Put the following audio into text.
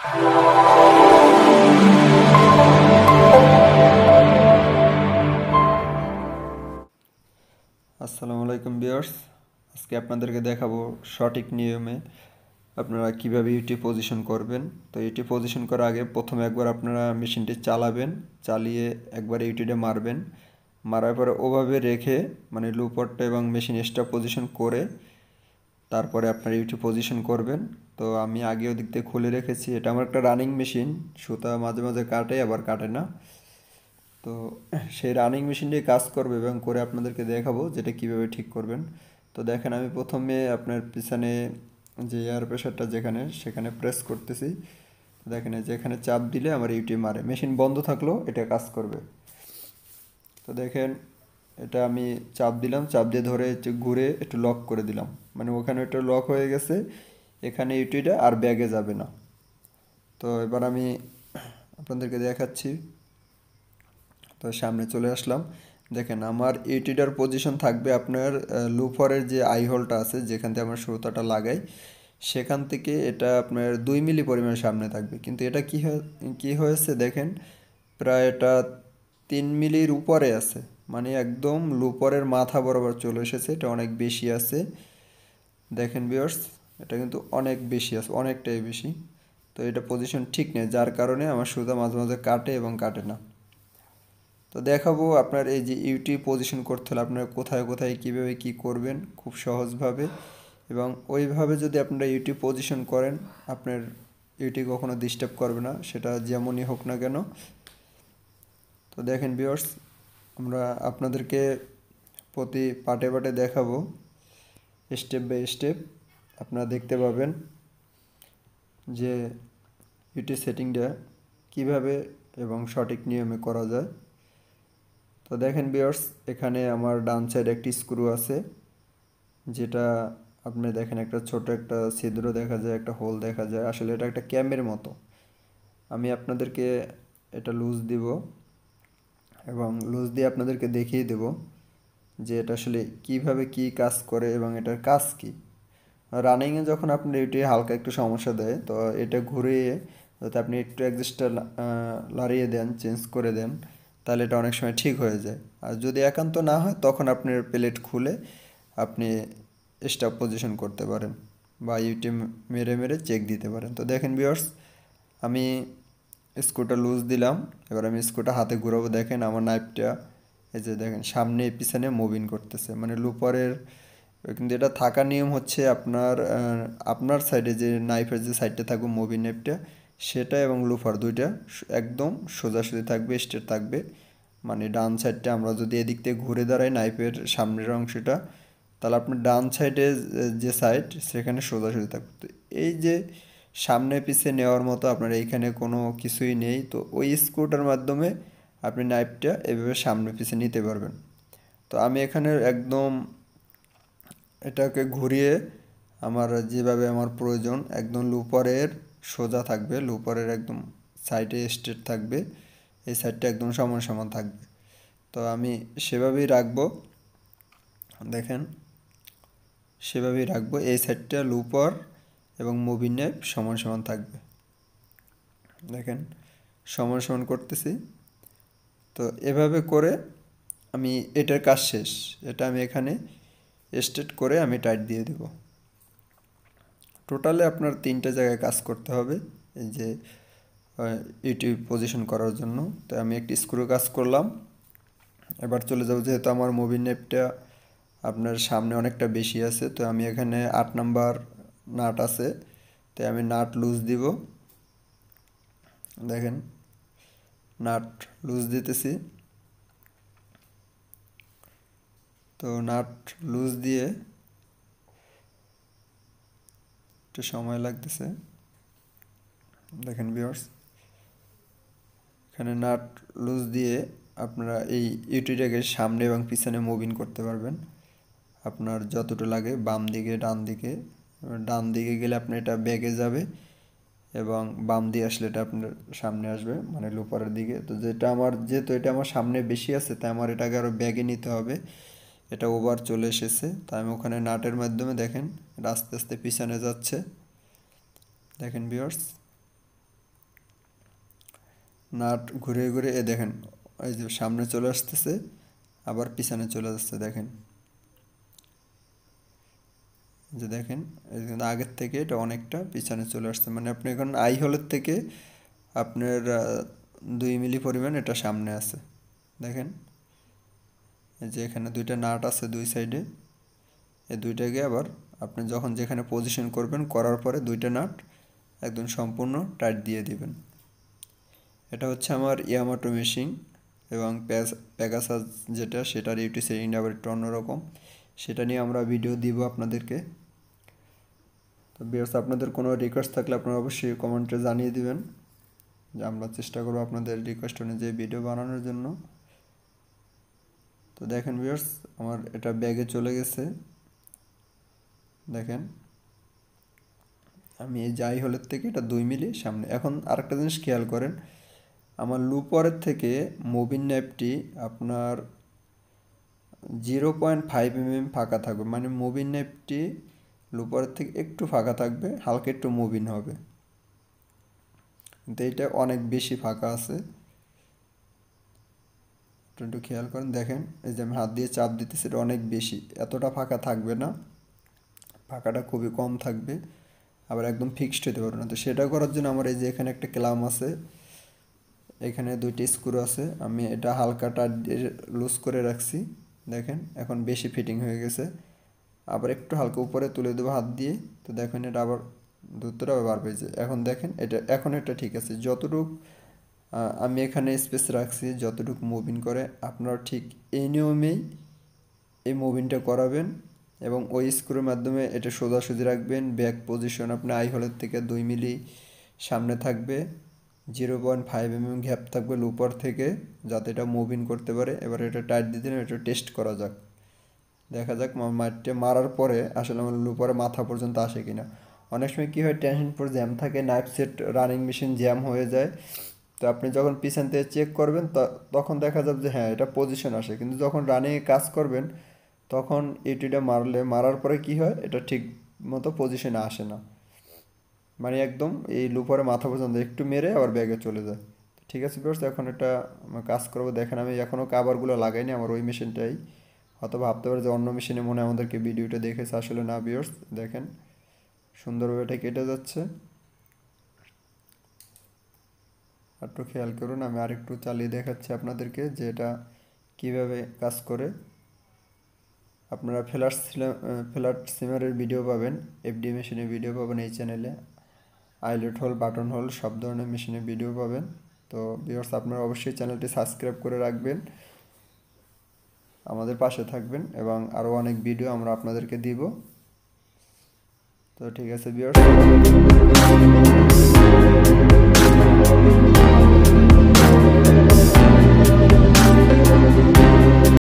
আসসালামু আলাইকুম ভিউয়ার্স, আজকে আপনাদেরকে দেখাবো সঠিক নিয়মে আপনারা কিভাবে ইউটি পজিশন করবেন। তো ইউটি পজিশন করার আগে প্রথমে একবার আপনারা মেশিনটি চালাবেন, চালিয়ে একবার ইউটিটা মারবেন, মারার পরে ওভাবে রেখে মানে লুপটটা এবং মেশিন স্টপ পজিশন করে তারপরে আপনারা ইউটি পজিশন করবেন। তো আমি আগে ওদিক থেকে খুলে রেখেছি, এটা আমার একটা রানিং মেশিন, সুতা মাঝে মাঝে কাটে আবার কাটে না। তো সেই রানিং মেশিনটি কাজ করবে এবং করে আপনাদেরকে দেখাবো যেটা কিভাবে ঠিক করবেন। তো দেখেন আমি প্রথমে আপনার পিছনে যে এয়ার প্রেশারটা যেখানে সেখানে প্রেস করতেছি। দেখেন যেখানে চাপ দিলে আমার ইউটি মারে, মেশিন বন্ধ থাকলেও এটা কাজ করবে। তো দেখেন এটা আমি চাপ দিলাম, চাপ দিয়ে ধরে একটু ঘুরে একটু লক করে দিলাম, মানে ওখানে একটু লক হয়ে গেছে, এখানে ইউটিটা আর ব্যাগে যাবে না। তো এবার আমি আপনাদেরকে দেখাচ্ছি। তো সামনে চলে আসলাম, দেখেন আমার ইউটিডার পজিশন থাকবে আপনার লুফারের যে আই হোলটা আছে যেখান থেকে আমরা সুতাটা লাগাই সেখান থেকে এটা আপনার 2 মিলি পরিমাণ সামনে থাকবে, কিন্তু এটা কি হয়েছে দেখেন প্রায় এটা 3 মিলির উপরে আছে, মানে একদম লুপরের মাথা বরাবর চলে এসেছে, এটা অনেক বেশি আছে। দেখেন ভিউয়ার্স, এটা কিন্তু অনেক বেশি আছে, অনেকটাই বেশি। তো এটা পজিশন ঠিক নেই, যার কারণে আমার সুতা মাঝে মাঝে কাটে এবং কাটে না। তো দেখাবো আপনার এই যে ইউটি পজিশন করতে হলে আপনারা কোথায় কোথায় কীভাবে কী করবেন খুব সহজভাবে, এবং ওইভাবে যদি আপনারা ইউটি পজিশন করেন আপনার ইউটি কখনো ডিস্টার্ব করবে না, সেটা যেমনই হোক না কেন। তো দেখেন ভিউয়ার্স, আমরা আপনাদেরকে প্রতি পার্টে পার্টে দেখাবো স্টেপ বাই স্টেপ, আপনারা দেখতে পাবেন যে ইউটি সেটিংটা কিভাবে এবং সঠিক নিয়মে করা যায়। তো দেখেন ভিউয়ার্স, এখানে আমার ডান সাইডে একটি স্ক্রু আছে, যেটা আপনি দেখেন একটা ছোট একটা ছিদ্র দেখা যায়, একটা হোল দেখা যায়, আসলে এটা একটা ক্যামের মতো। আমি আপনাদেরকে এটা লুজ দিব এবং লুজ দিয়ে আপনাদেরকে দেখিয়ে দেব যে এটা আসলে কিভাবে কি কাজ করে এবং এটার কাজ কি। রানিংয়ে যখন আপনি এটি হালকা একটু সমস্যা দেয়, তো এটা ঘুরিয়ে যাতে আপনি একটু অ্যাডজাস্টটা লাড়িয়ে দেন, চেঞ্জ করে দেন, তাহলে এটা অনেক সময় ঠিক হয়ে যায়। আর যদি একান্ত না হয় তখন আপনার প্লেট খুলে আপনি স্টপ পজিশন করতে পারেন বা ইউটি মেরে মেরে চেক দিতে পারেন। তো দেখেন ভিউয়ার্স, আমি স্ক্রুটা লুজ দিলাম, এবার আমি স্ক্রুটা হাতে ঘুরাবো, দেখেন আমার নাইফটা এই যে দেখেন সামনে পিছনে মুভিং করতেছে, মানে লুপারের। কিন্তু এটা থাকার নিয়ম হচ্ছে আপনার আপনার সাইডে যে নাইফের যে সাইডটা থাকবে মুভিং নাইফটা সেটা এবং লুফার দুইটা একদম সোজাসুজি থাকবে, স্ট্রেট থাকবে। মানে ডান সাইডটা আমরা যদি এদিক থেকে ঘুরে দাঁড়াই নাইফের সামনের অংশটা, তাহলে আপনার ডান সাইডে যে সাইড সেখানে সোজাসুজি থাকবে। তো এই যে সামনে পিছে নেওয়ার মতো আপনার এইখানে কোনো কিছুই নেই, তো ওই স্ক্রুটার মাধ্যমে আপনি নাইফটা এভাবে সামনে পিছে নিতে পারবেন। তো আমি এখানে একদম এটাকে ঘুরিয়ে আমার যেভাবে আমার প্রয়োজন একদম লুপারের সোজা থাকবে, লুপারের একদম সাইডে স্ট্রেট থাকবে, এই সাইডটা একদম সমান সমান থাকবে। তো আমি সেভাবেই রাখবো, দেখেন সেভাবেই রাখবো, এই সাইডটা লুপার এবং মুভিং নাইফ সমান সমান থাকবে। দেখেন সমান সমান করতেছি। তো এভাবে করে আমি এটার কাজ শেষ, এটা আমি এখানে স্ট্রেট করে আমি টাইট দিয়ে দেব। টোটালে আপনার 3টা জায়গায় কাজ করতে হবে এই যে ইউটিউব পজিশন করার জন্য। তো আমি একটি স্ক্রু কাজ করলাম, এবার চলে যাব, যেহেতু আমার মুভিং নেপটা আপনার সামনে অনেকটা বেশি আছে, তো আমি এখানে 8 নাম্বার নাট আছে, তাই আমি নাট লুজ দিব। দেখেন নাট লুজ দিতেছি, তো নাট লুজ দিয়ে একটু সময় লাগতেছে। দেখেন ভিউয়ার্স, এখানে নাট লুজ দিয়ে আপনারা এই ইউটিটাকে সামনে এবং পিছনে মুভিং করতে পারবেন আপনার যতটা লাগে, বাম দিকে ডান দিকে। ডান দিকে গেলে আপনার এটা ব্যাগে যাবে এবং বাম দিয়ে আসলে এটা আপনার সামনে আসবে, মানে লোপারের দিকে। তো যেটা আমার যেহেতু এটা আমার সামনে বেশি আছে তাই আমার এটাকে আরও ব্যাগে নিতে হবে, এটা ওভার চলে এসেছে, তাই আমি ওখানে নাটের মাধ্যমে দেখেন এটা আস্তে আস্তে পিছনে যাচ্ছে। দেখেন ভিউয়ার্স, নাট ঘুরে ঘুরে দেখেন এই যে সামনে চলে আসতেছে, আবার পিছনে চলে যাচ্ছে। দেখেন যে দেখেন কিন্তু আগের থেকে এটা অনেকটা পিছনে চলে আসছে, মানে আপনি এখন আই হোলের থেকে আপনার 2 মিলি পরিমাণ এটা সামনে আছে। দেখেন এই যে এখানে দুইটা নাট আছে দুই সাইডে, এই দুইটাকে আবার আপনি যখন যেখানে পজিশন করবেন করার পরে দুইটা নাট একদম সম্পূর্ণ টাইট দিয়ে দিবেন। এটা হচ্ছে আমার ইয়ামাটো মেশিন এবং প্যাগাসাস যেটা সেটার ইউটি সেটিং আবার একটু অন্যরকম, সেটা নিয়ে আমরা ভিডিও দিব আপনাদেরকে। তো ভিউয়ার্স আপনাদের কোনো রিকোয়েস্ট থাকলে আপনারা অবশ্যই কমেন্টে জানিয়ে দিবেন, যে আমরা চেষ্টা করব আপনাদের রিকোয়েস্ট অনুযায়ী ভিডিও বানানোর জন্য। তো দেখেন ভিউয়ার্স আমার এটা ব্যাগে চলে গেছে। দেখেন আমি এই যাই হোলের থেকে এটা 2 মিলি সামনে। এখন আরেকটা জিনিস খেয়াল করেন, আমার লুপরের থেকে মুভিং ন্যাপটি আপনার 0.5 mm ফাঁকা থাকবে, মানে মুভিং ন্যাপটি লুপরের থেকে একটু ফাঁকা থাকবে, হালকা একটু মুভিং হবে, কিন্তু এটা অনেক বেশি ফাঁকা আছে। একটু খেয়াল করেন, দেখেন এই যে আমি হাত দিয়ে চাপ দিতেছি, এটা অনেক বেশি, এতটা ফাঁকা থাকবে না, ফাঁকাটা খুবই কম থাকবে, আবার একদম ফিক্সড হতে পারবে না। তো সেটা করার জন্য আমার এই যে এখানে একটা ক্লাম আছে, এখানে দুইটি স্ক্রু আছে, আমি এটা হালকা টাইট দিয়ে লুজ করে রাখছি। দেখেন এখন বেশি ফিটিং হয়ে গেছে, আবার একটু হালকা উপরে তুলে দেবো হাত দিয়ে। তো দেখেন এটা আবার দূরত্বটা বার পেয়েছে। এখন দেখেন এটা ঠিক আছে, যতটুকু আমি এখানে স্পেস রাখছি যতটুকু মুভিং করে আপনারা ঠিক এই নিয়মেই এই মুভিংটা করাবেন, এবং ওই স্ক্রুর মাধ্যমে এটা সোজাসুজি রাখবেন। ব্যাক পজিশন আপনি আই হোলের থেকে 2 মিলি সামনে থাকবে, 0.5 mm গ্যাপ থাকবে লুপার থেকে, যাতে এটা মুভিং করতে পারে। এবার এটা টাইট দিয়ে দিন, এটা টেস্ট করা যাক, দেখা যাক মারটা মারার পরে আসলে আমার লুপারে মাথা পর্যন্ত আসে কিনা। অনেক সময় কী হয়, টেনশন পর জ্যাম থাকে, knife set running machine jam হয়ে যায়। তো আপনি যখন পিছন থেকে চেক করবেন তখন দেখা যাবে যে হ্যাঁ এটা পজিশন আসে, কিন্তু যখন রানিংয়ে কাজ করবেন তখন এটিটা মারার পরে কি হয়, এটা ঠিক মতো পজিশনে আসে না, মানে একদম এই লুপারে মাথা পর্যন্ত একটু মেরে আবার ব্যাগে চলে যায়। ঠিক আছে ভিউয়ার্স, এখন এটা কাজ করবো। দেখেন আমি এখনও কাভারগুলো লাগাইনি আমার ওই মেশিনটাই, হয়তো ভাবতে পারে যে অন্য মেশিনে মনে হয় আমাদেরকে ভিডিওটা দেখেছে, আসলে না ভিউয়ার্স। দেখেন সুন্দরভাবে এটা কেটে যাচ্ছে, একটু খেয়াল করুন। আমি আরেকটু চালিয়ে দেখাচ্ছি আপনাদেরকে যে এটা কীভাবে কাজ করে। আপনারা ফ্ল্যাট সিমারের ভিডিও পাবেন, এফডি মেশিনের ভিডিও পাবেন এই চ্যানেলে, আইলেট হোল, বাটন হোল সব ধরনের মেশিনের ভিডিও পাবেন। তো ভিউয়ার্স আপনারা অবশ্যই চ্যানেলটি সাবস্ক্রাইব করে রাখবেন, আমাদের পাশে থাকবেন, এবং আরও অনেক ভিডিও আমরা আপনাদেরকে দিব। তো ঠিক আছে ভিউয়ার্স।